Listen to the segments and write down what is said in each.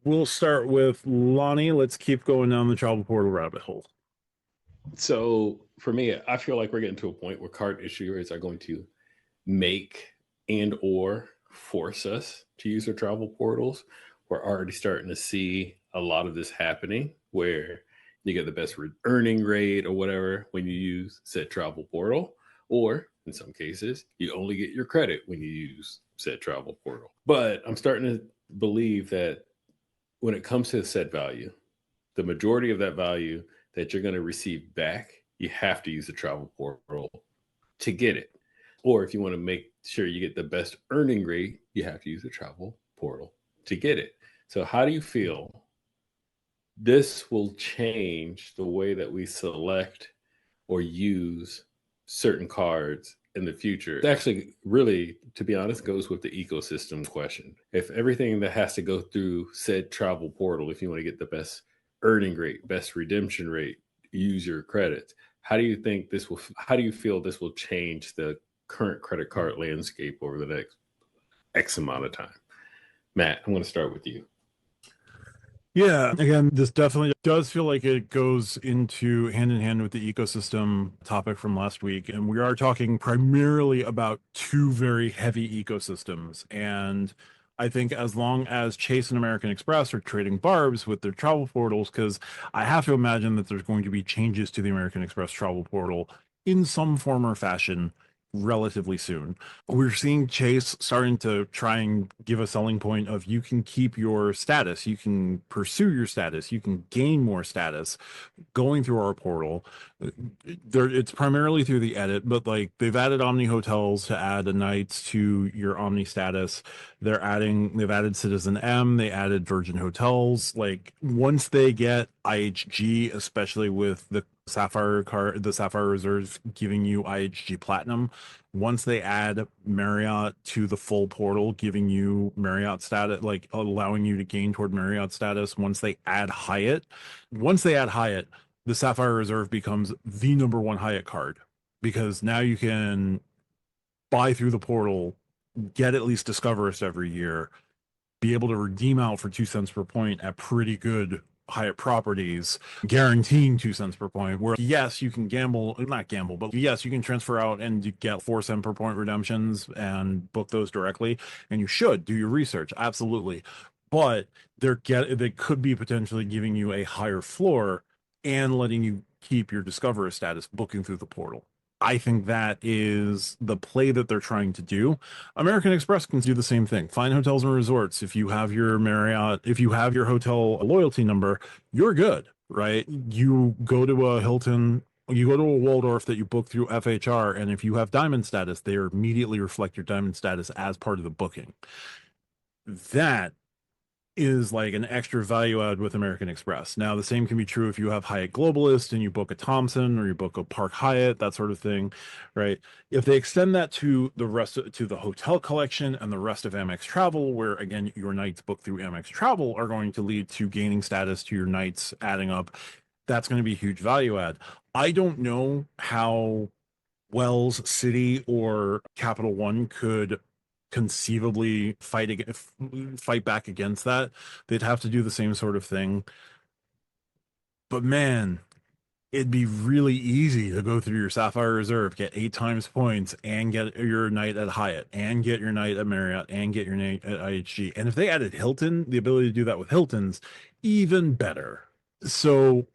We'll start with Lonnie. Let's keep going down the travel portal rabbit hole. So for me, I feel like we're getting to a point where card issuers are going to make and or force us to use our travel portals. We're already starting to see a lot of this happening where you get the best earning rate or whatever when you use said travel portal, or in some cases, you only get your credit when you use said travel portal. But I'm starting to believe that when it comes to set value, the majority of that value that you're going to receive back, you have to use the travel portal to get it. Or if you want to make sure you get the best earning rate, you have to use the travel portal to get it. So, how do you feel this will change the way that we select or use certain cards in the future? It actually, really, to be honest, goes with the ecosystem question. If everything that has to go through said travel portal, if you want to get the best earning rate, best redemption rate, use your credits, how do you feel this will change the current credit card landscape over the next X amount of time? Matt, I'm going to start with you. Yeah, again, this definitely does feel like it goes into hand in hand with the ecosystem topic from last week. And we are talking primarily about two very heavy ecosystems. And I think as long as Chase and American Express are trading barbs with their travel portals, because I have to imagine that there's going to be changes to the American Express travel portal in some form or fashion relatively soon. We're seeing Chase starting to try and give a selling point of you can keep your status, you can pursue your status, you can gain more status going through our portal. It's primarily through the edit, but like they've added Omni hotels to add a nights to your Omni status. They've added Citizen M, they added Virgin Hotels. Like once they get IHG, especially with the Sapphire card, the Sapphire Reserves giving you IHG Platinum, once they add Marriott to the full portal, giving you Marriott status, like allowing you to gain toward Marriott status, once they add Hyatt, the Sapphire Reserve becomes the number one Hyatt card because now you can buy through the portal, get at least Discoverist every year, be able to redeem out for 2 cents per point at pretty good Hyatt properties, guaranteeing 2 cents per point. Where yes, you can gamble, not gamble, but yes, you can transfer out and you get 4 cent per point redemptions and book those directly. And you should do your research, absolutely. But they could be potentially giving you a higher floor and letting you keep your Discover status booking through the portal. I think that is the play that they're trying to do. American Express can do the same thing. Find hotels and resorts. If you have your Marriott, if you have your hotel loyalty number, you're good, right? You go to a Hilton, you go to a Waldorf that you book through FHR, and if you have diamond status, they immediately reflect your diamond status as part of the booking. That is like an extra value add with American Express. Now, the same can be true if you have Hyatt Globalist and you book a Thompson or you book a Park Hyatt, that sort of thing, right? If they extend that to to the hotel collection and the rest of Amex Travel, where again your nights booked through Amex Travel are going to lead to gaining status to your nights adding up, that's going to be a huge value add. I don't know how Wells City or Capital One could conceivably fight back against that. They'd have to do the same sort of thing. But man, it'd be really easy to go through your Sapphire Reserve, get 8 times points, and get your night at Hyatt, and get your night at Marriott, and get your night at IHG. And if they added Hilton, the ability to do that with Hilton's, even better. So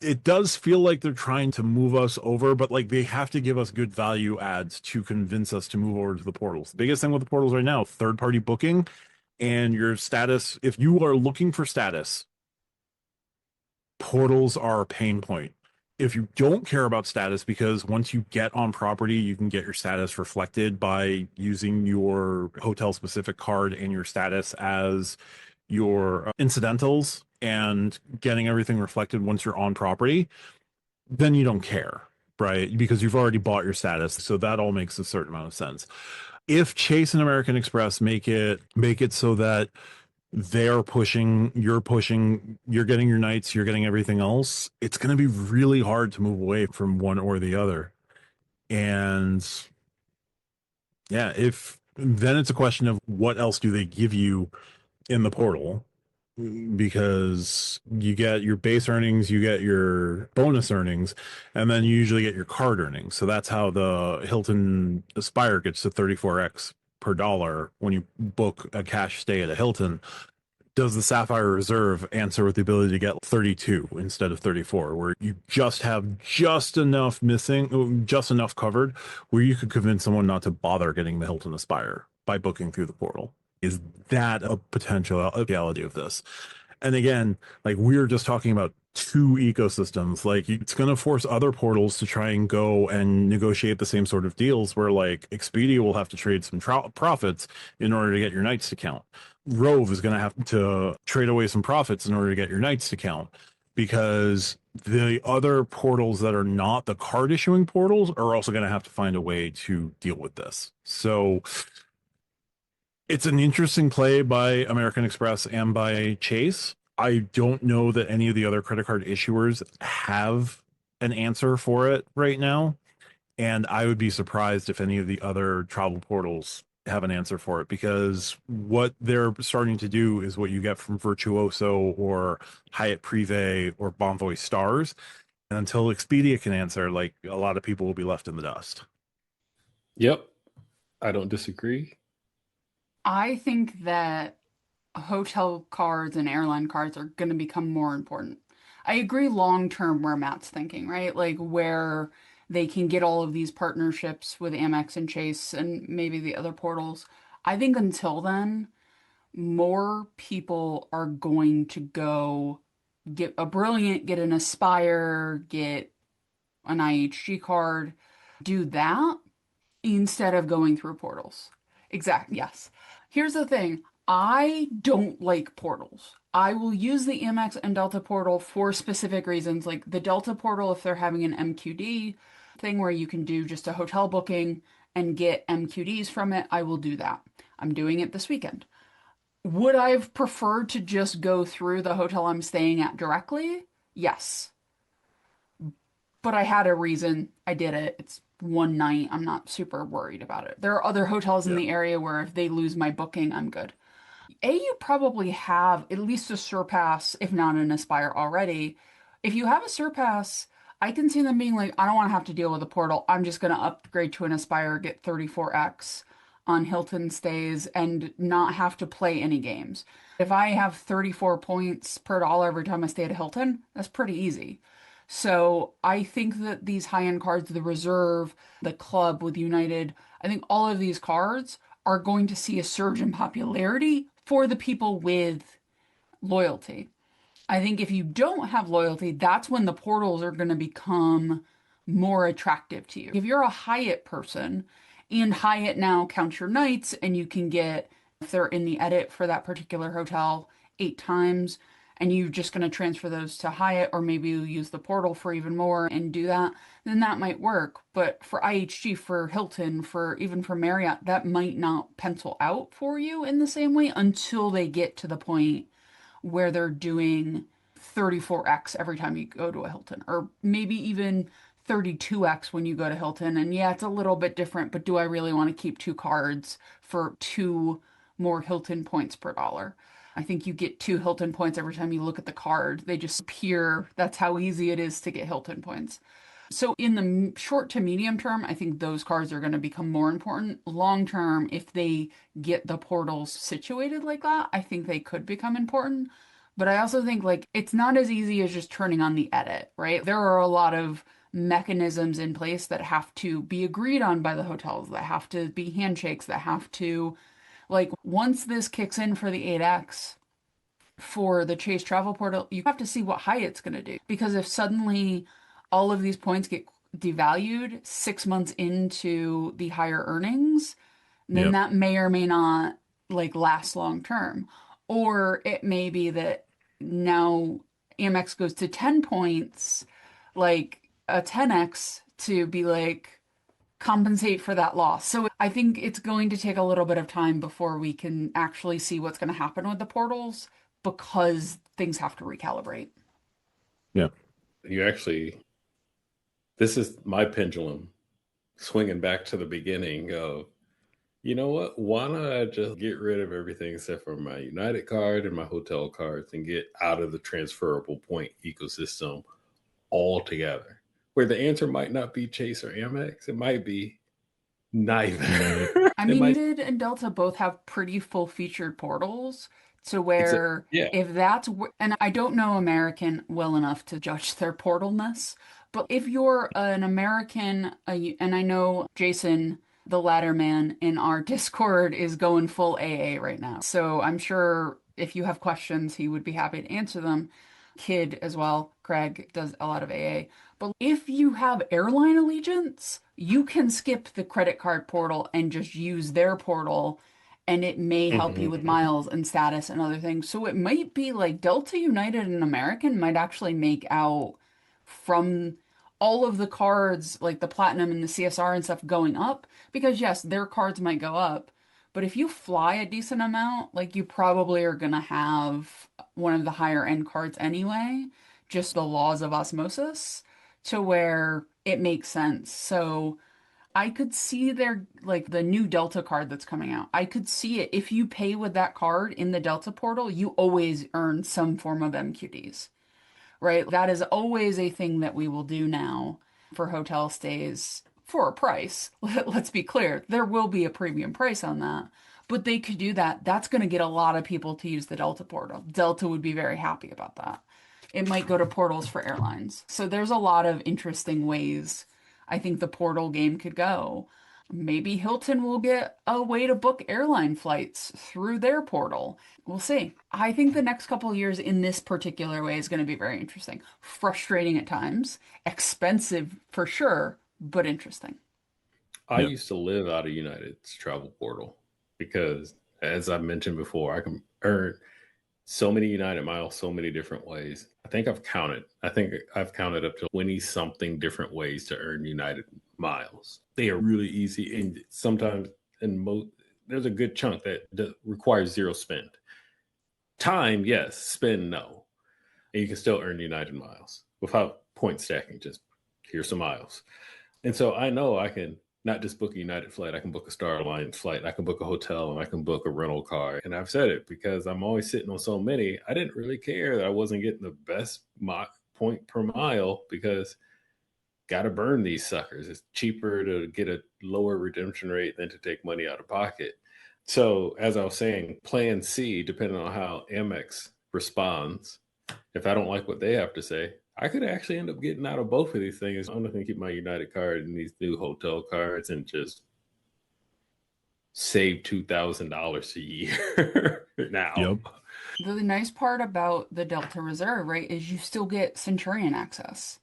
it does feel like they're trying to move us over, but like they have to give us good value adds to convince us to move over to the portals. The biggest thing with the portals right now, third party booking and your status. If you are looking for status, portals are a pain point. If you don't care about status, because once you get on property, you can get your status reflected by using your hotel specific card and your status as your incidentals and getting everything reflected once you're on property, then you don't care, right? Because you've already bought your status. So that all makes a certain amount of sense. If Chase and American Express make it so that they're pushing, you're getting your nights, you're getting everything else, it's going to be really hard to move away from one or the other. And yeah, if then it's a question of what else do they give you in the portal because you get your base earnings, you get your bonus earnings, and then you usually get your card earnings. So that's how the Hilton Aspire gets to 34x per dollar when you book a cash stay at a Hilton. Does the Sapphire Reserve answer with the ability to get 32 instead of 34, where you just have just enough missing, just enough covered, where you could convince someone not to bother getting the Hilton Aspire by booking through the portal? Is that a potential reality of this? And again, like we're just talking about two ecosystems. Like it's going to force other portals to try and go and negotiate the same sort of deals where like Expedia will have to trade some profits in order to get your nights to count. Rove is going to have to trade away some profits in order to get your nights to count because the other portals that are not the card issuing portals are also going to have to find a way to deal with this. So it's an interesting play by American Express and by Chase. I don't know that any of the other credit card issuers have an answer for it right now. And I would be surprised if any of the other travel portals have an answer for it because what they're starting to do is what you get from Virtuoso or Hyatt Privé or Bonvoy Stars. And until Expedia can answer, like a lot of people will be left in the dust. Yep, I don't disagree. I think that hotel cards and airline cards are going to become more important. I agree long term where Matt's thinking, right? Like where they can get all of these partnerships with Amex and Chase and maybe the other portals. I think until then, more people are going to go get a Brilliant, get an Aspire, get an IHG card, do that instead of going through portals. Exactly. Yes. Here's the thing. I don't like portals. I will use the Amex and Delta portal for specific reasons, like the Delta portal if they're having an MQD thing where you can do just a hotel booking and get MQDs from it. I will do that. I'm doing it this weekend. Would I have preferred to just go through the hotel I'm staying at directly? Yes. But I had a reason. I did it. It's one night. I'm not super worried about it. There are other hotels in Yeah. the area where if they lose my booking, I'm good. You probably have at least a Surpass, if not an Aspire already. If you have a Surpass, I can see them being like, I don't want to have to deal with a portal. I'm just going to upgrade to an Aspire, get 34x on Hilton stays, and not have to play any games. If I have 34 points per dollar every time I stay at a Hilton, that's pretty easy. So I think that these high-end cards, the Reserve, the Club with United, I think all of these cards are going to see a surge in popularity for the people with loyalty. I think if you don't have loyalty, that's when the portals are going to become more attractive to you. If you're a Hyatt person and Hyatt now counts your nights and you can get, if they're in the edit for that particular hotel 8 times, and you're just going to transfer those to Hyatt, or maybe you use the portal for even more and do that, then that might work. But for IHG, for Hilton, for even for Marriott, that might not pencil out for you in the same way until they get to the point where they're doing 34x every time you go to a Hilton, or maybe even 32x when you go to Hilton. And yeah, it's a little bit different, but do I really want to keep two cards for two more Hilton points per dollar? I think you get two Hilton points every time you look at the card. They just appear. That's how easy it is to get Hilton points. So in the short to medium term, I think those cards are going to become more important. Long term, if they get the portals situated like that, I think they could become important. But I also think like it's not as easy as just turning on the edit, right? There are a lot of mechanisms in place that have to be agreed on by the hotels, that have to be handshakes, that have to like once this kicks in for the 8X for the Chase Travel Portal, you have to see what Hyatt's going to do. Because if suddenly all of these points get devalued 6 months into the higher earnings, then Yep. that may or may not like last long term. Or it may be that now Amex goes to 10 points, like a 10x to be like compensate for that loss. So I think it's going to take a little bit of time before we can actually see what's going to happen with the portals because things have to recalibrate. Yeah. You actually, this is my pendulum swinging back to the beginning of You know what? Why not I just get rid of everything except for my United card and my hotel cards and get out of the transferable point ecosystem altogether? Where the answer might not be Chase or Amex, it might be neither. United. I It mean, might United and Delta both have pretty full featured portals to exactly where yeah. if that's and I don't know American well enough to judge their portalness, but if you're an American, and I know Jason, the ladder man in our Discord, is going full AA right now. So I'm sure if you have questions, he would be happy to answer them. Kid as well, Craig does a lot of AA. But if you have airline allegiance, you can skip the credit card portal and just use their portal, and it may help you with Mhm. miles and status and other things. So it might be like Delta, United, and American might actually make out from all of the cards, like the Platinum and the CSR and stuff going up, because yes, their cards might go up. But if you fly a decent amount, like you probably are going to have one of the higher end cards anyway, just the laws of osmosis to where it makes sense. So I could see their like the new Delta card that's coming out. I could see it. If you pay with that card in the Delta portal, you always earn some form of MQDs, right? That is always a thing that we will do now for hotel stays for a price. Let's be clear, there will be a premium price on that. But they could do that. That's going to get a lot of people to use the Delta portal. Delta would be very happy about that. It might go to portals for airlines. So there's a lot of interesting ways I think the portal game could go. Maybe Hilton will get a way to book airline flights through their portal. We'll see. I think the next couple of years in this particular way is going to be very interesting. Frustrating at times, expensive for sure, but interesting. I Yep. used to live out of United's travel portal because, as I mentioned before, I can earn so many United miles so many different ways. I think I've counted up to 20 something different ways to earn United miles. They are really easy. And sometimes, and there's a good chunk that requires zero spend. Time, yes. Spend, no. And you can still earn United miles without point stacking. Just here's some miles. And so I know I can not just book a United flight, I can book a Star Alliance flight, I can book a hotel, and I can book a rental car. And I've said it because I'm always sitting on so many. I didn't really care that I wasn't getting the best point per mile because got to burn these suckers. It's cheaper to get a lower redemption rate than to take money out of pocket. So, as I was saying, plan C, depending on how Amex responds, if I don't like what they have to say, I could actually end up getting out of both of these things. I'm not going to keep my United card and these new hotel cards and just save $2,000 a year now. Yep. The nice part about the Delta Reserve, right, is you still get Centurion access.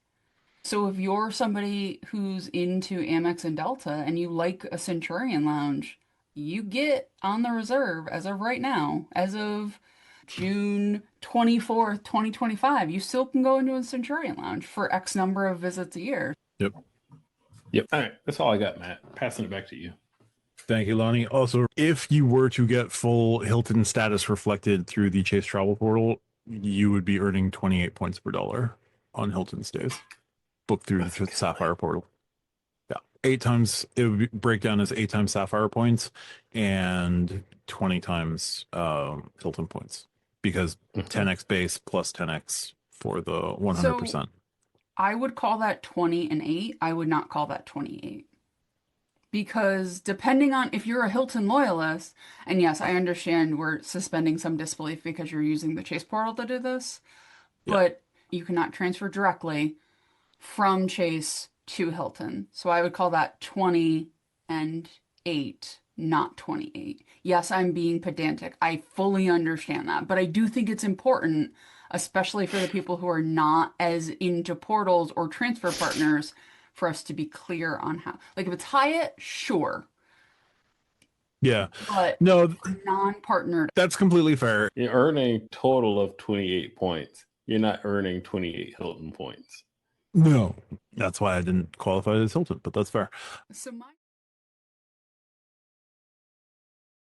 So if you're somebody who's into Amex and Delta and you like a Centurion lounge, you get on the reserve as of right now, as of June 24th, 2025, you still can go into a Centurion lounge for X number of visits a year. Yep. Yep. All right. That's all I got, Matt. Passing it back to you. Thank you, Lonnie. Also, if you were to get full Hilton status reflected through the Chase Travel Portal, you would be earning 28 points per dollar on Hilton stays booked through the Sapphire Portal. Yeah, 8 times it would break down as 8 times Sapphire points and 20 times Hilton points because 10x base plus 10x for the 100%. So I would call that 20 and 8. I would not call that 28. Because depending on if you're a Hilton loyalist, and yes, I understand we're suspending some disbelief because you're using the Chase portal to do this, Yeah. but you cannot transfer directly from Chase to Hilton. So I would call that 20 and 8, not 28. Yes, I'm being pedantic. I fully understand that, but I do think it's important, especially for the people who are not as into portals or transfer partners, for us to be clear on how. Like if it's Hyatt, sure, Yeah. but No, non-partnered. that's completely fair. You're earning a total of 28 points. You're not earning 28 Hilton points. No, that's why I didn't qualify as Hilton, but that's fair. So my